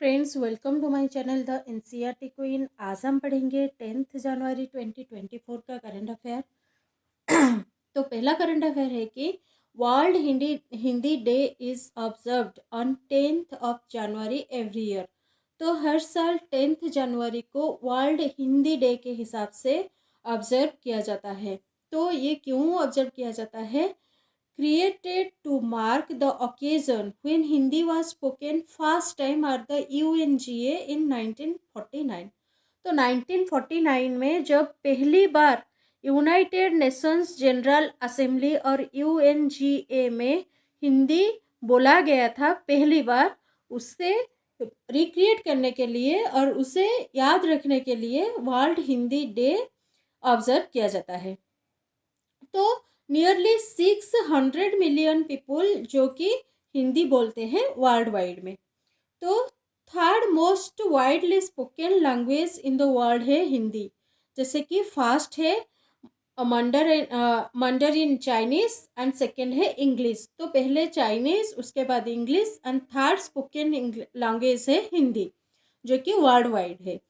Friends, welcome to my channel the NCERT queen. आज हम पढ़ेंगे 10 जनवरी 2024 का करंट अफेयर। तो पहला करंट अफेयर है कि world Hindi Hindi day is observed on 10th of January every year. तो हर साल 10th जनवरी को वर्ल्ड हिंदी डे के हिसाब से ऑब्जर्व किया जाता है। तो ये क्यों ऑब्जर्व किया जाता है? Created to mark the occasion when Hindi was spoken first time at the UNGA in 1949। तो 1949 में जब पहली बार यूनाइटेड नेशंस जनरल असेंबली और यूएनजीए में हिंदी बोला गया था पहली बार, उससे रिक्रिएट करने के लिए और उसे याद रखने के लिए वर्ल्ड हिंदी डे ऑब्जर्व किया जाता है। तो नियरली 600 मिलियन पीपल जो कि हिंदी बोलते हैं वर्ल्ड वाइड में। तो third most widely spoken language in the world है हिंदी। जैसे कि फर्स्ट है मंडरिन चाइनीज एंड सेकेंड है इंग्लिश। तो पहले चाइनीज, उसके बाद English and third spoken language है हिंदी जो कि वर्ल्ड वाइड है।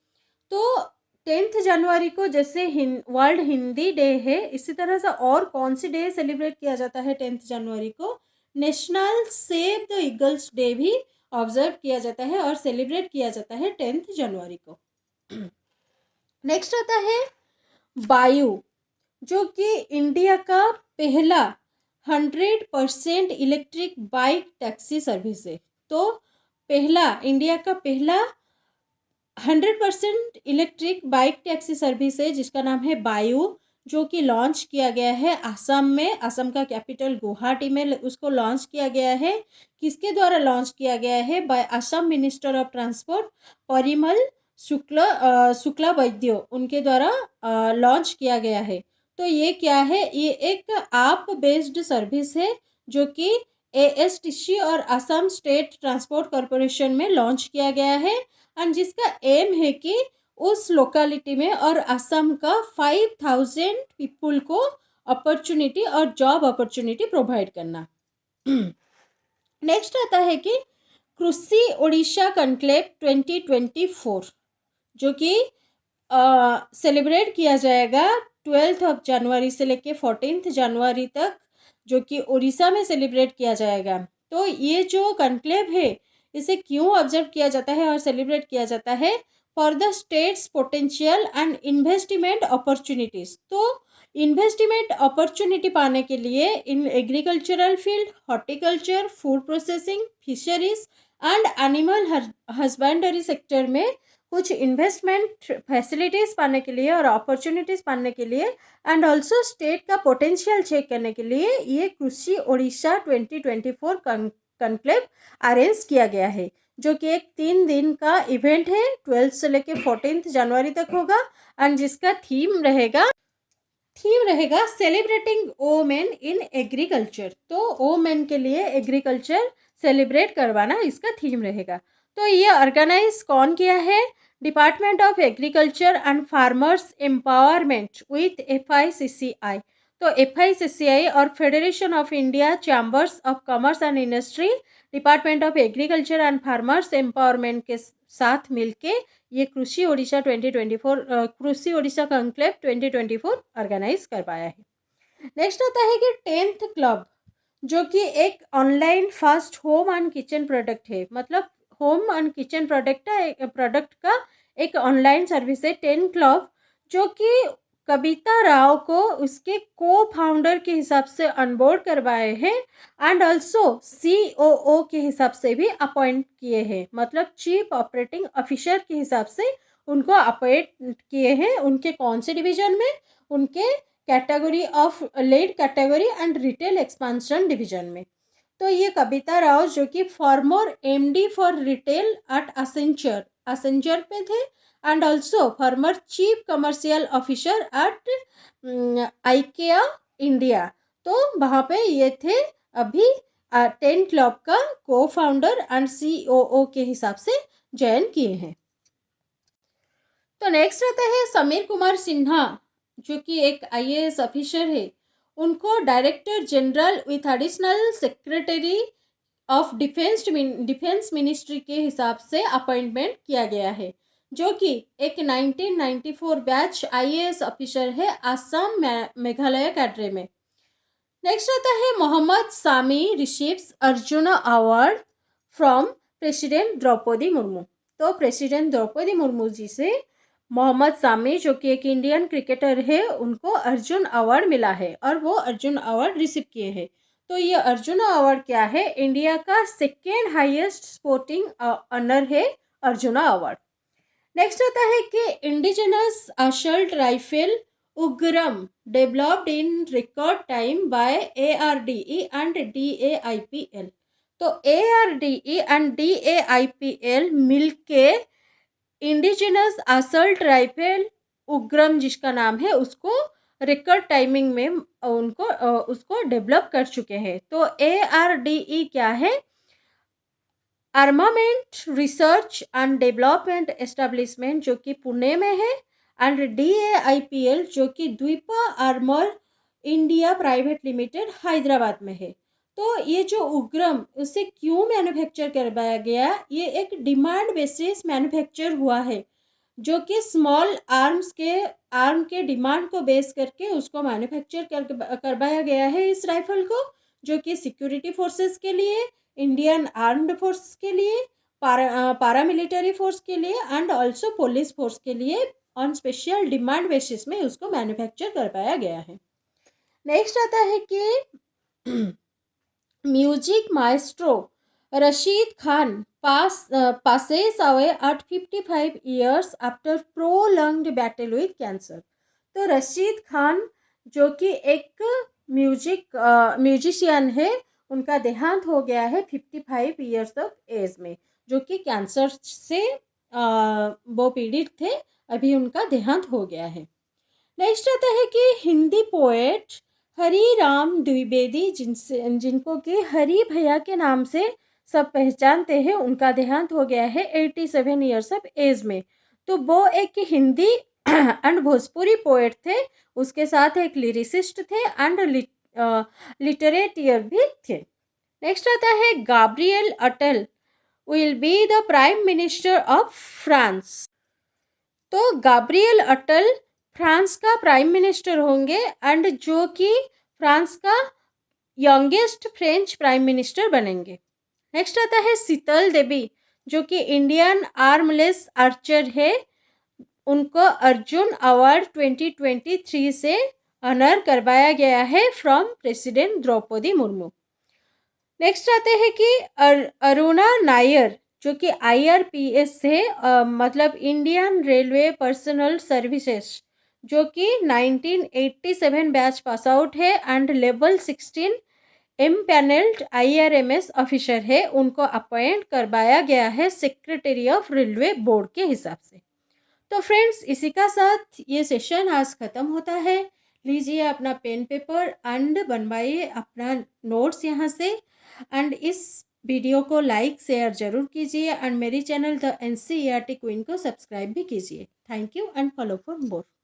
तो 10th जनवरी को जैसे वर्ल्ड हिंदी डे है, इसी तरह से और कौन सी डे सेलिब्रेट किया जाता है 10th जनवरी को? National save the eagles day भी ऑब्जर्व किया जाता है और सेलिब्रेट किया जाता है 10th जनवरी को। नेक्स्ट आता है बायू, जो कि इंडिया का पहला 100% इलेक्ट्रिक बाइक टैक्सी सर्विस है। तो पहला इंडिया का पहला 100% इलेक्ट्रिक बाइक टैक्सी सर्विस है जिसका नाम है बायू, जो कि लॉन्च किया गया है असम में। असम का कैपिटल गुवाहाटी में उसको लॉन्च किया गया है। किसके द्वारा लॉन्च किया गया है? By Assam minister of transport Parimal Shukla Vaidya, उनके द्वारा लॉन्च किया गया है। तो ये क्या है? ये एक ऐप बेस्ड सर्विस है जो कि एएसटीसी और असम स्टेट ट्रांसपोर्ट कॉरपोरेशन में लॉन्च किया गया है एंड जिसका एम है कि उस लोकेलिटी में और असम का 5000 पीपल को अपॉर्चुनिटी और जॉब अपॉर्चुनिटी प्रोवाइड करना। नेक्स्ट आता है कि कृषि ओडिशा कॉन्क्लेव 2024 जो कि सेलिब्रेट किया जाएगा 12th ऑफ जनवरी से लेके 14th जनवरी तक, जो कि उड़ीसा में सेलिब्रेट किया जाएगा। तो ये जो कॉन्क्लेव है इसे क्यों ऑब्जर्व किया जाता है और सेलिब्रेट किया जाता है? For the states potential and investment opportunities. तो इन्वेस्टमेंट अपॉर्चुनिटी पाने के लिए in agricultural field, horticulture, food processing, fisheries and animal husbandry sector में कुछ इन्वेस्टमेंट फैसिलिटीज़ पाने के लिए और अपॉर्चुनिटीज़ पाने के लिए एंड ऑल्सो स्टेट का पोटेंशियल चेक करने के लिए ये कृषि ओडिशा 2024 कॉन्क्लेव अरेंज किया गया है, जो कि एक 3 दिन का इवेंट है। 12 से लेके 14th जनवरी तक होगा एंड जिसका थीम रहेगा सेलिब्रेटिंग वोमेन इन एग्रीकल्चर। तो वोमेन के लिए एग्रीकल्चर सेलिब्रेट करवाना इसका थीम रहेगा। तो ये ऑर्गेनाइज कौन किया है? Department of agriculture and farmers empowerment with FICCI। तो FICCI और federation of India chambers of commerce and industry, department of agriculture and farmers empowerment के साथ मिलके ये कृषि ओडिशा 2024 कृषि ओडिशा कॉन्क्लेव 2024 ऑर्गेनाइज करवाया है। नेक्स्ट आता है कि 10th क्लब, जो कि एक online fast home and kitchen product है। मतलब होम एंड किचन प्रोडक्ट का एक ऑनलाइन सर्विस है 10 क्लब, जो कि कविता राव को उसके को फाउंडर के हिसाब से अनबोर्ड करवाए हैं एंड ऑल्सो COO के हिसाब से भी अपॉइंट किए हैं। मतलब चीफ ऑपरेटिंग ऑफिसर के हिसाब से उनको अपॉइंट किए हैं। उनके कौन से डिवीजन में? उनके category of lead category and retail expansion division में। तो ये कविता राव जो कि former MD for retail at Accenture पे थे and also former chief commercial officer at IKEA India. तो वहाँ पे ये थे। अभी 10 क्लब का को फाउंडर एंड COO के हिसाब से ज्वाइन किए हैं। तो नेक्स्ट आता है समीर कुमार सिन्हा, जो कि एक IAS ऑफिसर है। उनको director general with additional secretary of defence ministry के हिसाब से अपॉइंटमेंट किया गया है, जो कि एक 1994 बैच आईएएस ऑफिसर है आसाम मेघालय कैडरे में। नेक्स्ट आता है Mohammad Sami receives Arjuna award from president Droupadi Murmu. तो प्रेसिडेंट द्रौपदी मुर्मू जी से मोहम्मद सामी, जो कि एक इंडियन क्रिकेटर है, उनको अर्जुन अवार्ड मिला है और वो अर्जुन अवार्ड रिसीव किए हैं। तो ये अर्जुन अवार्ड क्या है? इंडिया का सेकेंड हाईएस्ट स्पोर्टिंग ऑनर है अर्जुन अवार्ड। नेक्स्ट आता है कि indigenous assault rifle Ugram developed in record time by ARDE and DAIPL। तो ARDE एंड DAIPL मिलके इंडिजिनस असल्ट राइफल उग्रम, जिसका नाम है, उसको रिकॉर्ड टाइमिंग में उसको डेवलप कर चुके हैं। तो ARDE क्या है? Armament research and development establishment, जो कि पुणे में है, एंड DAIPL, जो कि Dwipa armour India private limited Hyderabad में है। तो ये जो उग्रम, उसे क्यों मैन्युफैक्चर करवाया गया? ये एक डिमांड बेसिस मैन्युफैक्चर हुआ है, जो कि स्मॉल आर्म के डिमांड को बेस करके उसको मैन्युफैक्चर करवाया गया है इस राइफल को, जो कि सिक्योरिटी फोर्सेस के लिए, इंडियन आर्म्ड फोर्स के लिए, पारामिलिटरी फोर्स के लिए एंड ऑल्सो पुलिस फोर्स के लिए ऑन स्पेशल डिमांड बेसिस में उसको मैन्युफैक्चर करवाया गया है। नेक्स्ट आता है कि music maestro Rashid Khan passes away at 55 years after prolonged battle with cancer। तो रशीद खान, जो कि एक म्यूजिशियन है, उनका देहांत हो गया है 55 ईयर्स ऑफ एज में, जो कि कैंसर से वो पीड़ित थे। अभी उनका देहांत हो गया है। नेक्स्ट आता है कि हिंदी पोएट हरि राम द्विवेदी, जिनको कि हरि भैया के नाम से सब पहचानते हैं, उनका देहांत हो गया है 87 ईयर्स ऑफ एज में। तो वो एक हिंदी एंड भोजपुरी पोएट थे, उसके साथ एक लिरिसिस्ट थे एंड लिटरेटियर भी थे। नेक्स्ट आता है Gabriel Atal will be the prime minister of France. तो गैब्रियल अटल फ्रांस का प्राइम मिनिस्टर होंगे एंड जो कि फ्रांस का यंगेस्ट फ्रेंच प्राइम मिनिस्टर बनेंगे। नेक्स्ट आता है शीतल देवी, जो कि इंडियन आर्मलेस आर्चर है, उनको अर्जुन अवार्ड 2023 से ऑनर करवाया गया है from president Droupadi Murmu. Next आते हैं कि अरुणा नायर, जो कि IRPS से मतलब इंडियन रेलवे पर्सनल सर्विसेज, जो कि 1987 बैच पास आउट है and level 16 empanelled IRMS officer है, उनको अपॉइंट करवाया गया है सेक्रेटरी ऑफ रेलवे बोर्ड के हिसाब से। तो फ्रेंड्स, इसी का साथ ये सेशन आज ख़त्म होता है। लीजिए अपना पेन पेपर एंड बनवाइए अपना नोट्स यहाँ से, एंड इस वीडियो को लाइक शेयर ज़रूर कीजिए एंड मेरी चैनल द NCERT क्वीन को सब्सक्राइब भी कीजिए। Thank you and follow for more.